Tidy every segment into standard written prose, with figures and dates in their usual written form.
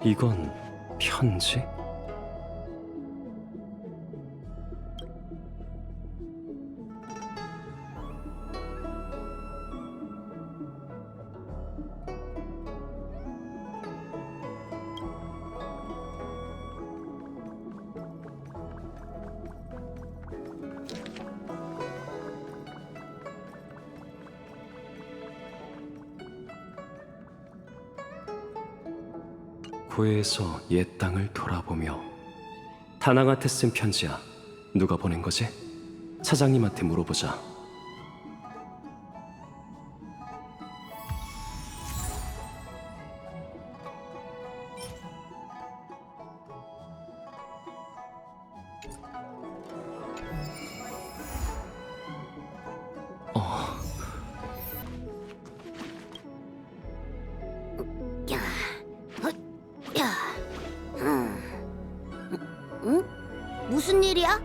이건 편지? 고해에서 옛 땅을 돌아보며. 다낭한테 쓴 편지야. 누가 보낸 거지? 차장님한테 물어보자. 무슨 일이야?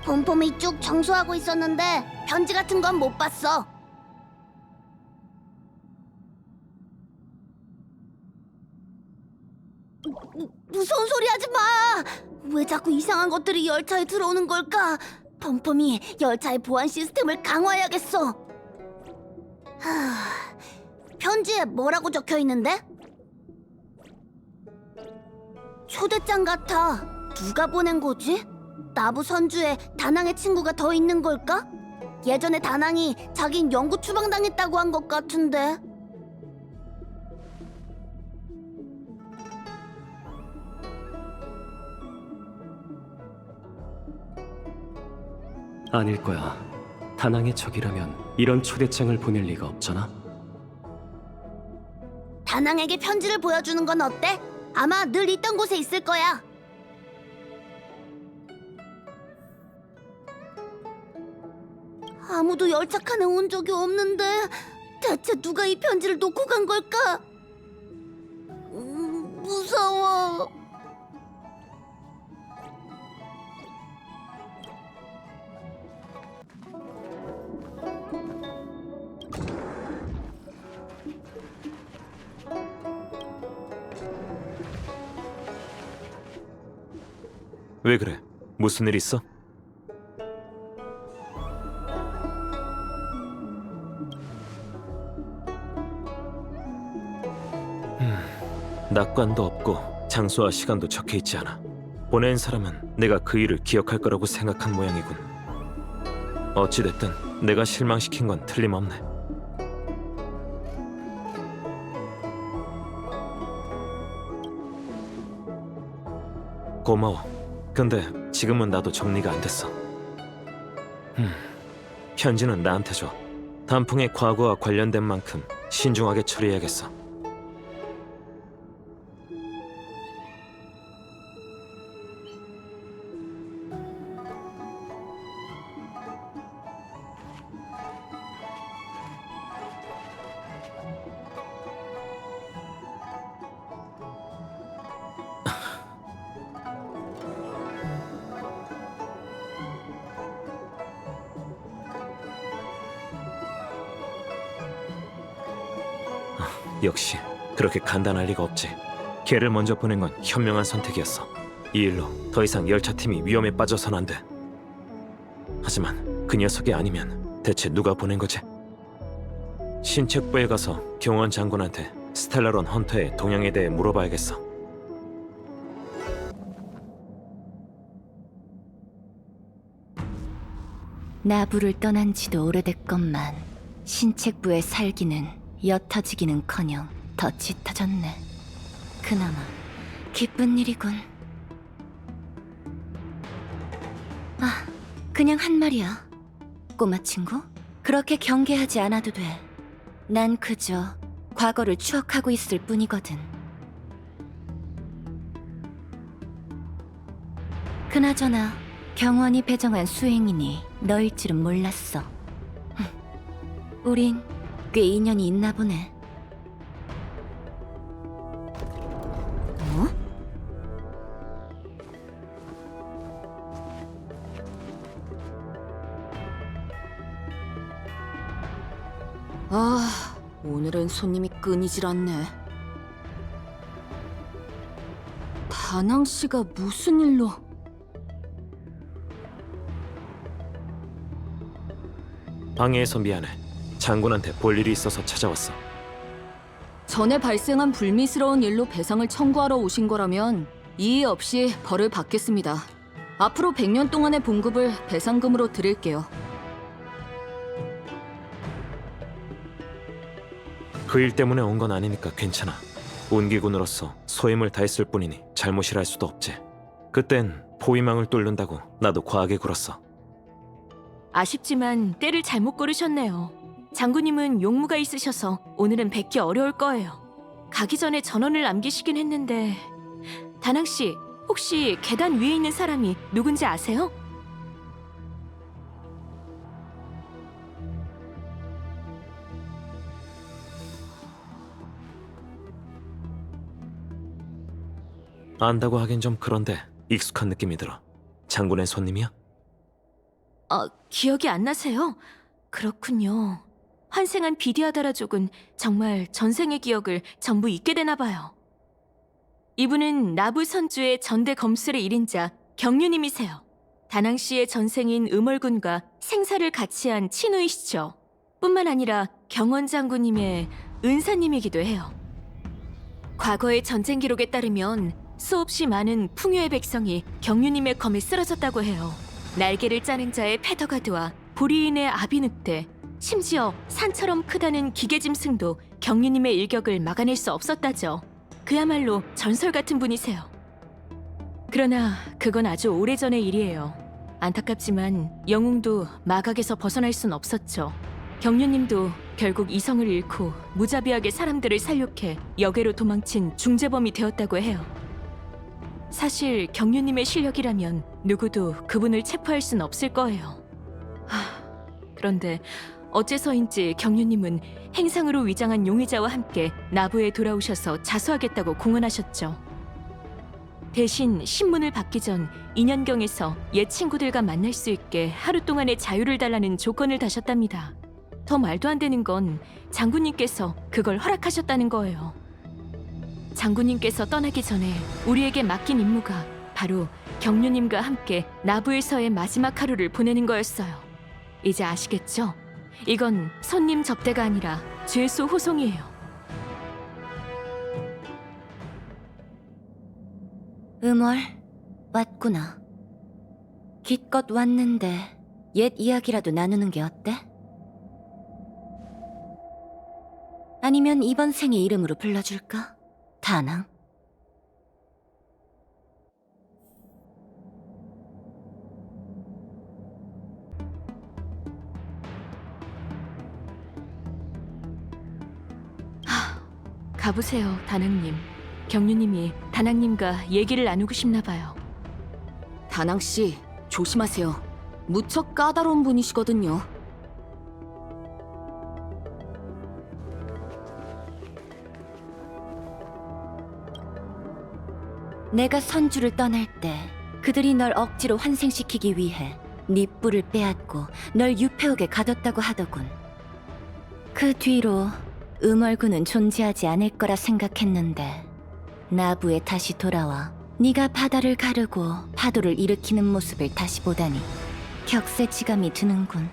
폼폼이 쭉 청소하고 있었는데 편지 같은 건 못 봤어. 무서운 소리 하지 마! 왜 자꾸 이상한 것들이 열차에 들어오는 걸까? 폼폼이 열차의 보안 시스템을 강화해야겠어. 편지에 뭐라고 적혀 있는데? 초대장 같아. 누가 보낸 거지? 나부 선주에 다낭의 친구가 더 있는 걸까? 예전에 다낭이 자긴 영구 추방당했다고 한 것 같은데. 아닐 거야. 다낭의 적이라면 이런 초대장을 보낼 리가 없잖아. 다낭에게 편지를 보여주는 건 어때? 아마 늘 있던 곳에 있을 거야. 아무도 열차칸에 온 적이 없는데 대체 누가 이 편지를 놓고 간 걸까? 무서워. 왜 그래? 무슨 일 있어? 낙관도 없고 장소와 시간도 적혀 있지 않아. 보낸 사람은 내가 그 일을 기억할 거라고 생각한 모양이군. 어찌됐든 내가 실망시킨 건 틀림없네. 고마워. 근데 지금은 나도 정리가 안 됐어. 편지는 나한테 줘. 단풍의 과거와 관련된 만큼 신중하게 처리해야겠어. 역시 그렇게 간단할 리가 없지. 걔를 먼저 보낸 건 현명한 선택이었어. 이 일로 더 이상 열차팀이 위험에 빠져선 안 돼. 하지만 그 녀석이 아니면 대체 누가 보낸 거지? 신책부에 가서 경원 장군한테 스텔라론 헌터의 동향에 대해 물어봐야겠어. 나부를 떠난 지도 오래됐건만 신책부의 살기는 옅어지기는커녕 더 짙어졌네. 그나마 기쁜 일이군. 아, 그냥 한 말이야. 꼬마 친구, 그렇게 경계하지 않아도 돼. 난 그저 과거를 추억하고 있을 뿐이거든. 그나저나 경원이 배정한 수행인이 너일 줄은 몰랐어. 우린 꽤 인연이 있나 보네. 어? 아, 오늘은 손님이 끊이질 않네. 다낭 씨가 무슨 일로? 방해해서 미안해. 장군한테 볼 일이 있어서 찾아왔어. 전에 발생한 불미스러운 일로 배상을 청구하러 오신 거라면 이의 없이 벌을 받겠습니다. 앞으로 100년 동안의 봉급을 배상금으로 드릴게요. 그 일 때문에 온 건 아니니까 괜찮아. 운기군으로서 소임을 다했을 뿐이니 잘못이라 할 수도 없지. 그땐 포위망을 뚫는다고 나도 과하게 굴었어. 아쉽지만 때를 잘못 고르셨네요. 장군님은 용무가 있으셔서 오늘은 뵙기 어려울 거예요. 가기 전에 전원을 남기시긴 했는데 다낭 씨, 혹시 계단 위에 있는 사람이 누군지 아세요? 안다고 하긴 좀 그런데 익숙한 느낌이 들어. 장군의 손님이야? 기억이 안 나세요? 그렇군요. 환생한 비디아다라족은 정말 전생의 기억을 전부 잊게 되나 봐요. 이분은 나부 선주의 전대 검술의 1인자 경륜님이세요. 다낭 씨의 전생인 음월군과 생사를 같이 한 친우이시죠. 뿐만 아니라 경원 장군님의 은사님이기도 해요. 과거의 전쟁 기록에 따르면 수없이 많은 풍요의 백성이 경륜님의 검에 쓰러졌다고 해요. 날개를 짜는 자의 페더가드와 보리인의 아비늑대, 심지어 산처럼 크다는 기계짐승도 경륜님의 일격을 막아낼 수 없었다죠. 그야말로 전설 같은 분이세요. 그러나 그건 아주 오래전의 일이에요. 안타깝지만 영웅도 마각에서 벗어날 순 없었죠. 경륜님도 결국 이성을 잃고 무자비하게 사람들을 살육해 역외로 도망친 중재범이 되었다고 해요. 사실 경륜님의 실력이라면 누구도 그분을 체포할 순 없을 거예요. 그런데 어째서인지 경륜님은 행상으로 위장한 용의자와 함께 나부에 돌아오셔서 자수하겠다고 공언하셨죠. 대신 신문을 받기 전 인현경에서 옛 친구들과 만날 수 있게 하루 동안의 자유를 달라는 조건을 다셨답니다. 더 말도 안 되는 건 장군님께서 그걸 허락하셨다는 거예요. 장군님께서 떠나기 전에 우리에게 맡긴 임무가 바로 경륜님과 함께 나부에서의 마지막 하루를 보내는 거였어요. 이제 아시겠죠? 이건 손님 접대가 아니라 죄수 호송이에요. 음월, 왔구나. 기껏 왔는데 옛 이야기라도 나누는 게 어때? 아니면 이번 생의 이름으로 불러줄까? 다낭? 가보세요, 다낭님. 경륜님이 다낭님과 얘기를 나누고 싶나 봐요. 다낭 씨, 조심하세요. 무척 까다로운 분이시거든요. 내가 선주를 떠날 때 그들이 널 억지로 환생시키기 위해 네 뿔을 빼앗고 널 유폐옥에 가뒀다고 하더군. 그 뒤로 음월군은 존재하지 않을 거라 생각했는데 나부에 다시 돌아와 네가 바다를 가르고 파도를 일으키는 모습을 다시 보다니 격세지감이 드는군.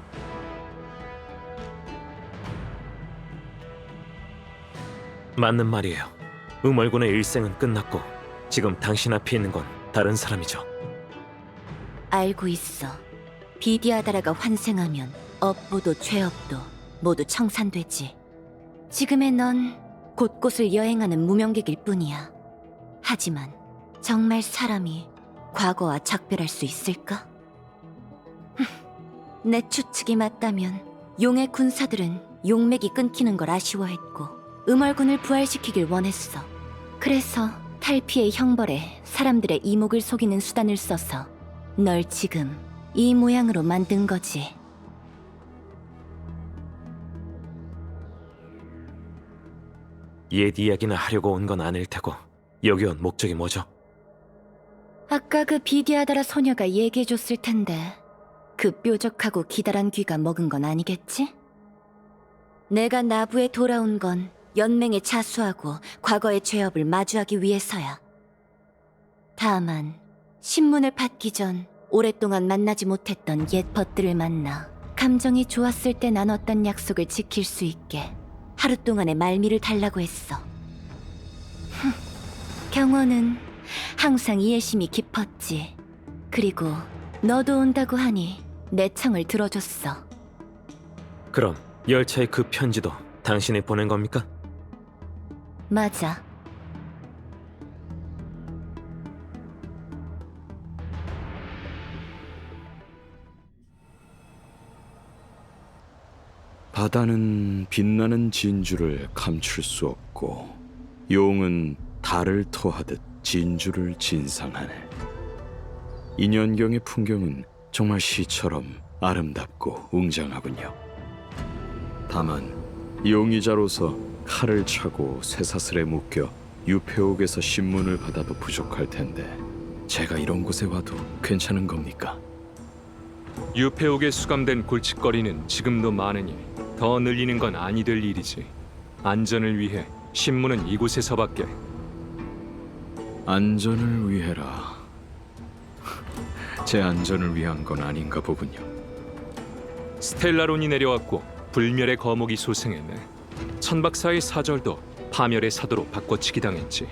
맞는 말이에요. 음월군의 일생은 끝났고 지금 당신 앞에 있는 건 다른 사람이죠. 알고 있어. 비디아다라가 환생하면 업보도 죄업도 모두 청산되지. 지금의 넌 곳곳을 여행하는 무명객일 뿐이야. 하지만 정말 사람이 과거와 작별할 수 있을까? 내 추측이 맞다면 용의 군사들은 용맥이 끊기는 걸 아쉬워했고 음월군을 부활시키길 원했어. 그래서 탈피의 형벌에 사람들의 이목을 속이는 수단을 써서 널 지금 이 모양으로 만든 거지. 옛 이야기나 하려고 온 건 아닐 테고 여기 온 목적이 뭐죠? 아까 그 비디아다라 소녀가 얘기해줬을 텐데 그 뾰족하고 기다란 귀가 먹은 건 아니겠지? 내가 나부에 돌아온 건 연맹에 자수하고 과거의 죄업을 마주하기 위해서야. 다만 신문을 받기 전 오랫동안 만나지 못했던 옛 벗들을 만나 감정이 좋았을 때 나눴던 약속을 지킬 수 있게 하루 동안의 말미를 달라고 했어. 경호는 항상 이해심이 깊었지. 그리고 너도 온다고 하니 내 청을 들어줬어. 그럼 열차의 그 편지도 당신이 보낸 겁니까? 맞아. 바다는 빛나는 진주를 감출 수 없고 용은 달을 토하듯 진주를 진상하네. 인연경의 풍경은 정말 시처럼 아름답고 웅장하군요. 다만 용의자로서 칼을 차고 쇠사슬에 묶여 유폐옥에서 신문을 받아도 부족할 텐데 제가 이런 곳에 와도 괜찮은 겁니까? 유폐옥에 수감된 골칫거리는 지금도 많으니 더 늘리는 건 아니 될 일이지. 안전을 위해 신문은 이곳에서밖에. 안전을 위해라. 제 안전을 위한 건 아닌가 보군요. 스텔라론이 내려왔고 불멸의 거목이 소생했네. 천박사의 사절도 파멸의 사도로 바꿔치기 당했지.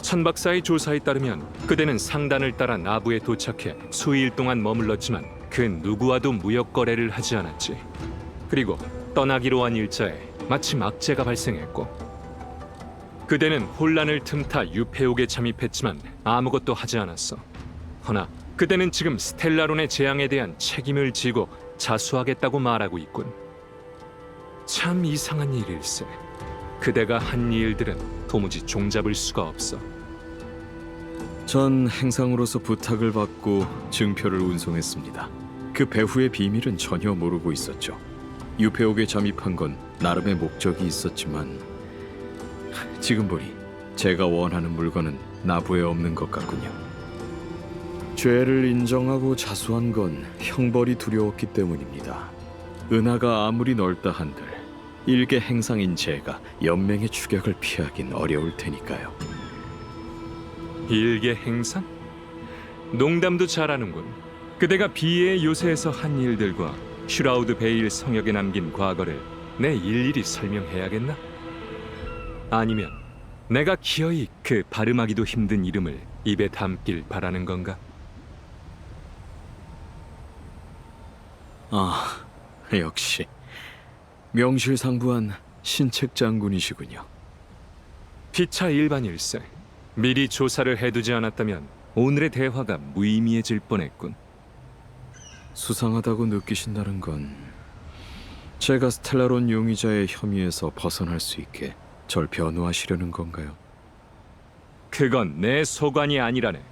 천박사의 조사에 따르면 그대는 상단을 따라 나부에 도착해 수일 동안 머물렀지만 그 누구와도 무역 거래를 하지 않았지. 그리고 떠나기로 한 일자에 마침 악재가 발생했고 그대는 혼란을 틈타 유폐옥에 잠입했지만 아무것도 하지 않았어. 허나 그대는 지금 스텔라론의 재앙에 대한 책임을 지고 자수하겠다고 말하고 있군. 참 이상한 일일세. 그대가 한 일들은 도무지 종잡을 수가 없어. 전 행상으로서 부탁을 받고 증표를 운송했습니다. 그 배후의 비밀은 전혀 모르고 있었죠. 유폐옥에 잠입한 건 나름의 목적이 있었지만 지금 보니 제가 원하는 물건은 나부에 없는 것 같군요. 죄를 인정하고 자수한 건 형벌이 두려웠기 때문입니다. 은하가 아무리 넓다 한들 일개 행상인 제가 연맹의 추격을 피하긴 어려울 테니까요. 일개 행상? 농담도 잘하는군. 그대가 비의 요새에서 한 일들과 슈라우드 베일 성역에 남긴 과거를 내 일일이 설명해야겠나? 아니면 내가 기어이 그 발음하기도 힘든 이름을 입에 담길 바라는 건가? 아, 역시 명실상부한 신책 장군이시군요. 피차 일반일세. 미리 조사를 해두지 않았다면 오늘의 대화가 무의미해질 뻔했군. 수상하다고 느끼신다는 건 제가 스텔라론 용의자의 혐의에서 벗어날 수 있게 절 변호하시려는 건가요? 그건 내 소관이 아니라네.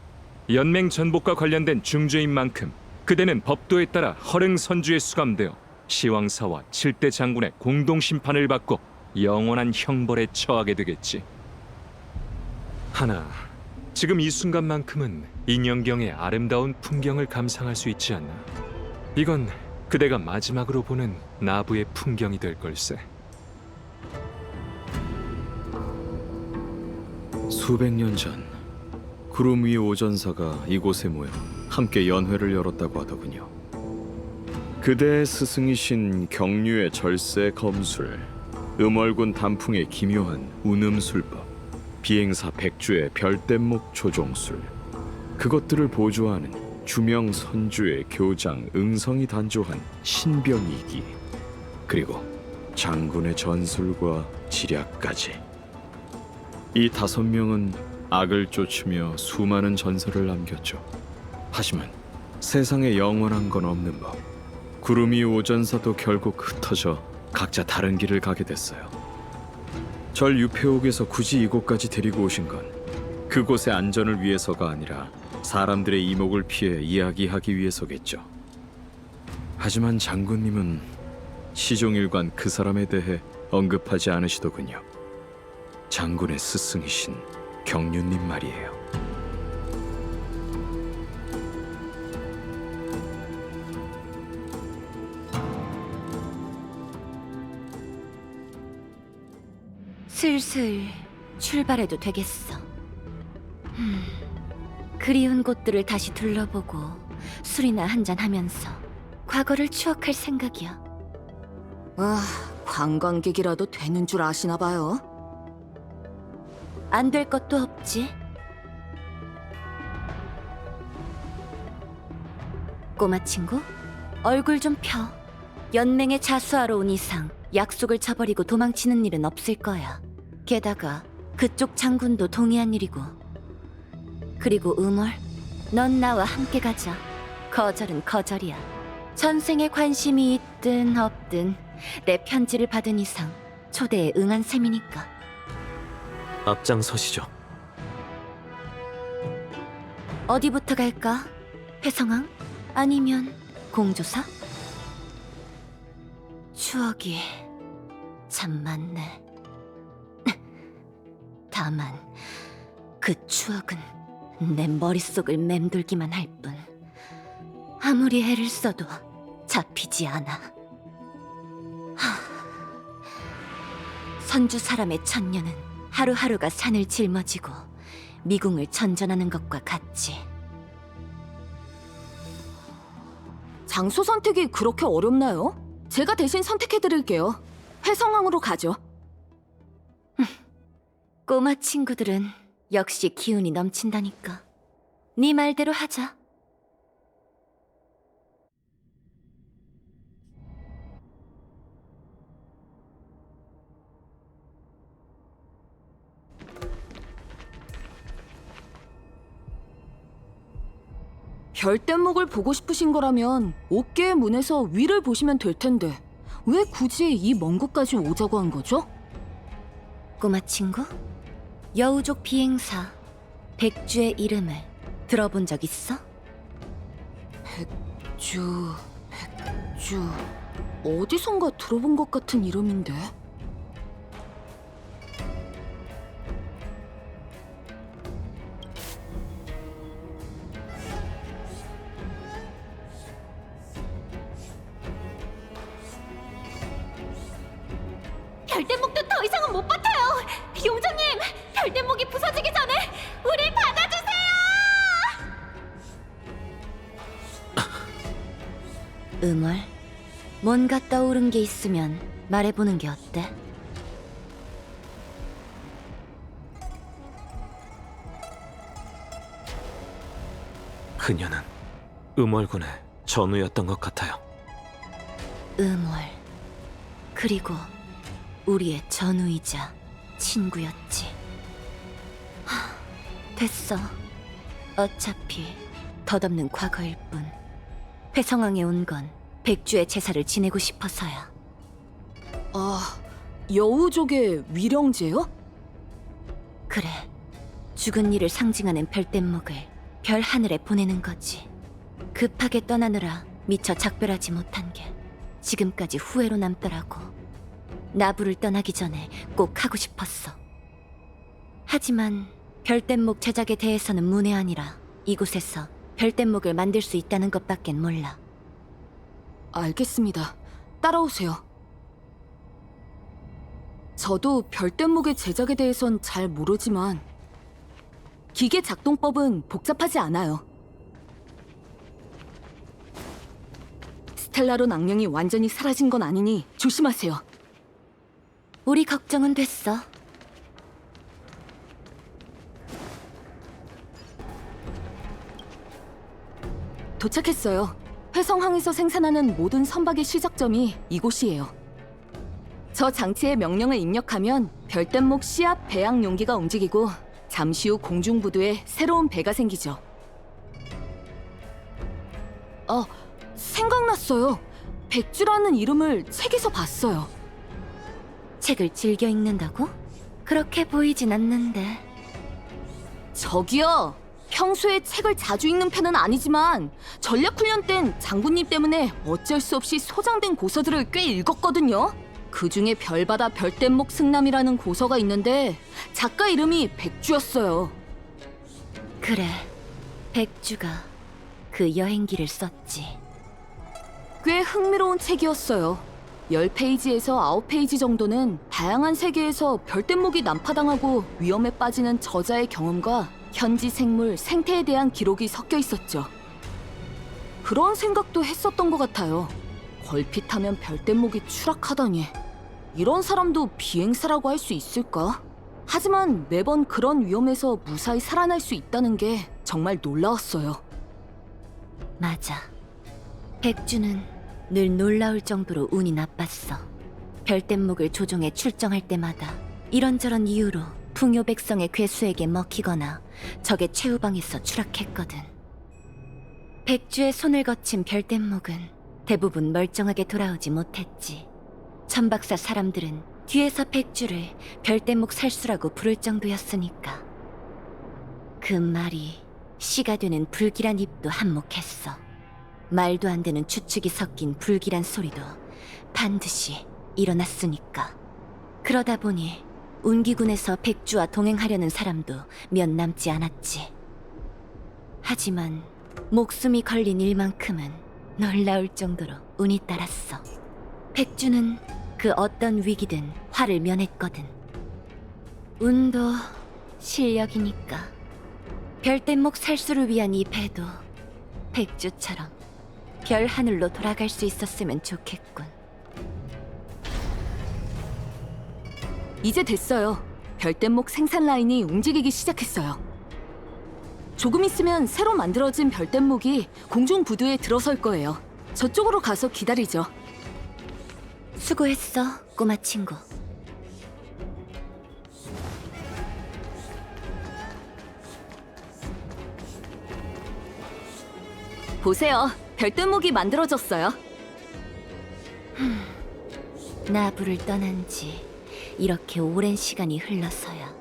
연맹 전복과 관련된 중죄인 만큼 그대는 법도에 따라 허릉선주에 수감되어 시왕사와 7대 장군의 공동 심판을 받고 영원한 형벌에 처하게 되겠지. 하나, 지금 이 순간만큼은 인연경의 아름다운 풍경을 감상할 수 있지 않나? 이건 그대가 마지막으로 보는 나부의 풍경이 될 걸세. 수백 년 전 구름 위 오전사가 이곳에 모여 함께 연회를 열었다고 하더군요. 그대의 스승이신 경류의 절세 검술, 음월군 단풍의 기묘한 운음술법, 비행사 백주의 별대목 조종술, 그것들을 보조하는 주명 선주의 교장 응성이 단조한 신병이기, 그리고 장군의 전술과 지략까지. 이 5명은 악을 쫓으며 수많은 전설을 남겼죠. 하지만 세상에 영원한 건 없는 법. 구름이 오전사도 결국 흩어져 각자 다른 길을 가게 됐어요. 절 유폐옥에서 굳이 이곳까지 데리고 오신 건 그곳의 안전을 위해서가 아니라 사람들의 이목을 피해 이야기하기 위해서겠죠. 하지만 장군님은 시종일관 그 사람에 대해 언급하지 않으시더군요. 장군의 스승이신 경륜님 말이에요. 슬슬 출발해도 되겠어. 그리운 곳들을 다시 둘러보고 술이나 한잔하면서 과거를 추억할 생각이야. 아, 관광객이라도 되는 줄 아시나 봐요. 안 될 것도 없지. 꼬마 친구, 얼굴 좀 펴. 연맹에 자수하러 온 이상 약속을 저버리고 도망치는 일은 없을 거야. 게다가 그쪽 장군도 동의한 일이고. 그리고 음월, 넌 나와 함께 가자. 거절은 거절이야. 전생에 관심이 있든 없든 내 편지를 받은 이상 초대에 응한 셈이니까. 앞장서시죠. 어디부터 갈까? 회성왕? 아니면 공조사? 추억이 참 많네. 다만 그 추억은 내 머릿속을 맴돌기만 할 뿐 아무리 애를 써도 잡히지 않아. 선주 사람의 천년은 하루하루가 산을 짊어지고 미궁을 전전하는 것과 같지. 장소 선택이 그렇게 어렵나요? 제가 대신 선택해드릴게요. 회성항으로 가죠. 꼬마 친구들은 역시 기운이 넘친다니까. 네 말대로 하자. 별뗏목을 보고 싶으신 거라면 옥계의 문에서 위를 보시면 될 텐데 왜 굳이 이 먼 곳까지 오자고 한 거죠? 꼬마 친구, 여우족 비행사 백주의 이름을 들어본 적 있어? 백주... 어디선가 들어본 것 같은 이름인데? 별대목도 더 이상은 못 버텨요. 용정님, 별대목이 부서지기 전에 우리 받아주세요. 음월, 뭔가 떠오른 게 있으면 말해보는 게 어때? 그녀는 음월군의 전우였던 것 같아요. 음월, 그리고 우리의 전우이자 친구였지. 됐어. 어차피 덧없는 과거일 뿐. 회성왕에 온 건 백주의 제사를 지내고 싶어서야. 아, 여우족의 위령제요? 그래, 죽은 이를 상징하는 별뗏목을 별 하늘에 보내는 거지. 급하게 떠나느라 미처 작별하지 못한 게 지금까지 후회로 남더라고. 나부를 떠나기 전에 꼭 하고 싶었어. 하지만 별뗏목 제작에 대해서는 문외한이라 이곳에서 별뗏목을 만들 수 있다는 것밖엔 몰라. 알겠습니다. 따라오세요. 저도 별뗏목의 제작에 대해선 잘 모르지만 기계 작동법은 복잡하지 않아요. 스텔라론 악령이 완전히 사라진 건 아니니 조심하세요. 우리 걱정은 됐어. 도착했어요. 회성항에서 생산하는 모든 선박의 시작점이 이곳이에요. 저 장치에 명령을 입력하면 별뗏목 씨앗 배양 용기가 움직이고 잠시 후 공중부두에 새로운 배가 생기죠. 생각났어요. 백주라는 이름을 책에서 봤어요. 책을 즐겨 읽는다고? 그렇게 보이진 않는데. 저기요! 평소에 책을 자주 읽는 편은 아니지만 전략훈련 땐 장군님 때문에 어쩔 수 없이 소장된 고서들을 꽤 읽었거든요. 그중에 별바다 별뗏목 승남이라는 고서가 있는데 작가 이름이 백주였어요. 그래, 백주가 그 여행기를 썼지. 꽤 흥미로운 책이었어요. 10페이지에서 9페이지 정도는 다양한 세계에서 별뗏목이 난파당하고 위험에 빠지는 저자의 경험과 현지 생물, 생태에 대한 기록이 섞여 있었죠. 그런 생각도 했었던 것 같아요. 걸핏하면 별뗏목이 추락하다니. 이런 사람도 비행사라고 할 수 있을까? 하지만 매번 그런 위험에서 무사히 살아날 수 있다는 게 정말 놀라웠어요. 맞아. 백주는 늘 놀라울 정도로 운이 나빴어. 별뗏목을 조종해 출정할 때마다 이런저런 이유로 풍요 백성의 괴수에게 먹히거나 적의 최후방에서 추락했거든. 백주의 손을 거친 별뗏목은 대부분 멀쩡하게 돌아오지 못했지. 천박사 사람들은 뒤에서 백주를 별뗏목 살수라고 부를 정도였으니까. 그 말이 씨가 되는 불길한 입도 한몫했어. 말도 안 되는 추측이 섞인 불길한 소리도 반드시 일어났으니까. 그러다 보니 운기군에서 백주와 동행하려는 사람도 몇 남지 않았지. 하지만 목숨이 걸린 일만큼은 놀라울 정도로 운이 따랐어. 백주는 그 어떤 위기든 화를 면했거든. 운도 실력이니까. 별뗏목 살수를 위한 이 배도 백주처럼 별 하늘로 돌아갈 수 있었으면 좋겠군. 이제 됐어요. 별뗏목 생산 라인이 움직이기 시작했어요. 조금 있으면 새로 만들어진 별뗏목이 공중 부두에 들어설 거예요. 저쪽으로 가서 기다리죠. 수고했어, 꼬마 친구. 보세요. 별뗏목이 만들어졌어요. 나부를 떠난 지 이렇게 오랜 시간이 흘러서야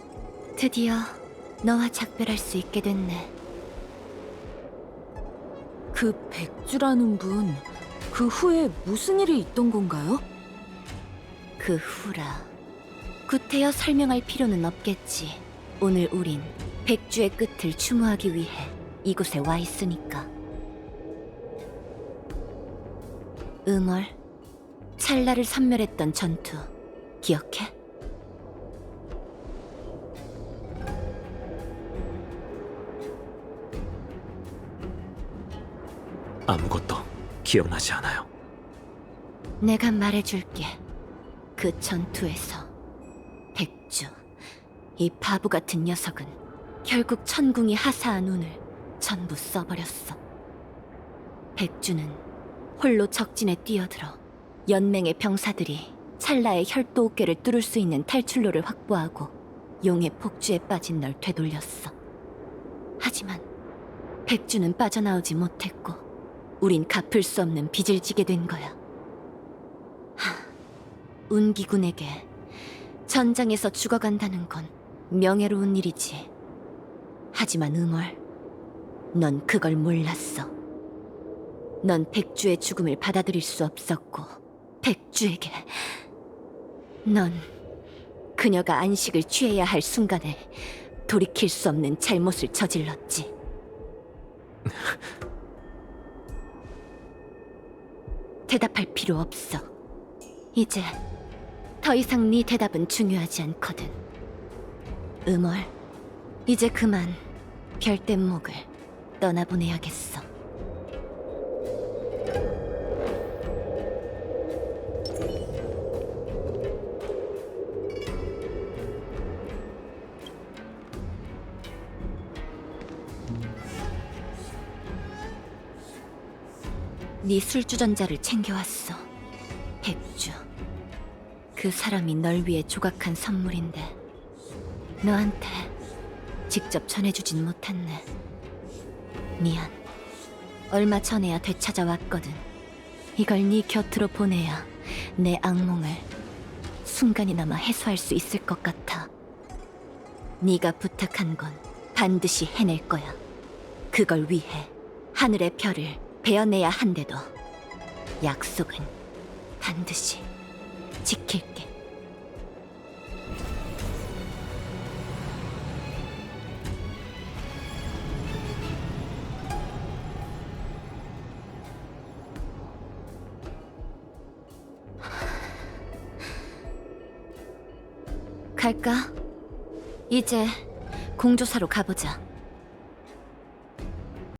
드디어 너와 작별할 수 있게 됐네. 그 백주라는 분, 그 후에 무슨 일이 있던 건가요? 그 후라. 구태여 설명할 필요는 없겠지. 오늘 우린 백주의 끝을 추모하기 위해 이곳에 와 있으니까. 음월, 찰나를 섬멸했던 전투 기억해? 아무것도 기억나지 않아요. 내가 말해줄게. 그 전투에서 백주, 이 바보 같은 녀석은 결국 천궁이 하사한 운을 전부 써버렸어. 백주는 홀로 적진에 뛰어들어 연맹의 병사들이 찰나의 혈도 어깨를 뚫을 수 있는 탈출로를 확보하고 용의 폭주에 빠진 널 되돌렸어. 하지만 백주는 빠져나오지 못했고 우린 갚을 수 없는 빚을 지게 된 거야. 운기군에게 전장에서 죽어간다는 건 명예로운 일이지. 하지만 음월, 넌 그걸 몰랐어. 넌 백주의 죽음을 받아들일 수 없었고 백주에게 넌 그녀가 안식을 취해야 할 순간에 돌이킬 수 없는 잘못을 저질렀지. 대답할 필요 없어. 이제 더 이상 네 대답은 중요하지 않거든. 음월, 이제 그만 별뗏목을 떠나보내야겠어. 네 술주전자를 챙겨왔어, 백주. 그 사람이 널 위해 조각한 선물인데 너한테 직접 전해주진 못했네. 미안. 얼마 전에야 되찾아왔거든. 이걸 네 곁으로 보내야 내 악몽을 순간이나마 해소할 수 있을 것 같아. 네가 부탁한 건 반드시 해낼 거야. 그걸 위해 하늘의 별을 베어내야 한데도 약속은 반드시 지킬게. 갈까? 이제 공조사로 가보자.